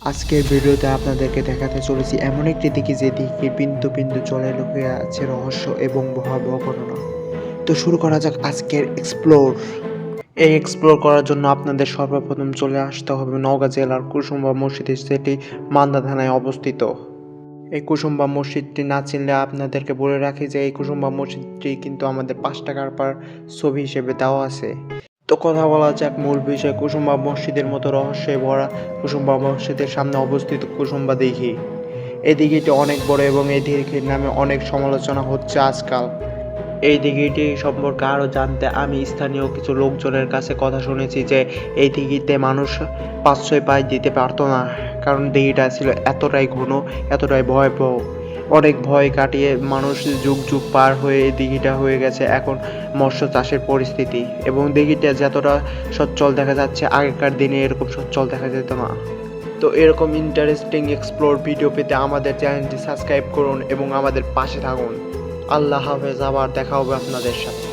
আজকের ভিডিওতে আপনাদেরকে দেখাতে চলেছি এমন একটি দিঘি যে দিঘির বিন্দু বিন্দু জলে লুকিয়ে আছে রহস্য এবং ভয়াবহ ঘটনা। তো শুরু করা যাক আজকের এক্সপ্লোর। এই এক্সপ্লোর করার জন্য আপনাদের সর্বপ্রথম চলে আসতে হবে নওগাঁ জেলার কুসুম্বা মসজিদ, সেটি মান্দা থানায় অবস্থিত। এই কুসুম্বা মসজিদটি না চিনলে আপনাদেরকে বলে রাখি যে এই কুসুম্বা মসজিদটি কিন্তু আমাদের 5 টাকার পার ছবি হিসেবে দেওয়া আছে। তো কথা বলা যাক মূল বিষয়। কুসুম্বা মসজিদের মতো রহস্যে ভরা কুসুম্বা মসজিদের সামনে অবস্থিত কুসুম্বা দিঘি। এই দিঘিটি অনেক বড় এবং এই দিঘির নামে অনেক সমালোচনা হচ্ছে আজকাল। এই দিঘিটি সম্পর্কে আরও জানতে আমি স্থানীয় কিছু লোকজনের কাছে কথা শুনেছি যে এই দিঘিতে মানুষ 5-6 পায়ে দিতে পারতো না, কারণ দিঘিটা ছিল এতটাই ঘন, এতটাই ভয়াবহ। অনেক ভয় কাটিয়ে মানুষ যুগ যুগ পার হয়ে এই দিঘিটা হয়ে গেছে এখন মৎস্য চাষের পরিস্থিতি, এবং দিঘিটা যতটা সচ্ছল দেখা যাচ্ছে আগেকার দিনে এরকম সচ্ছল দেখা যেত না। তো এরকম ইন্টারেস্টিং এক্সপ্লোর ভিডিও পেতে আমাদের চ্যানেলটি সাবস্ক্রাইব করুন এবং আমাদের পাশে থাকুন। আল্লাহ হাফেজ, আবার দেখা হবে আপনাদের সাথে।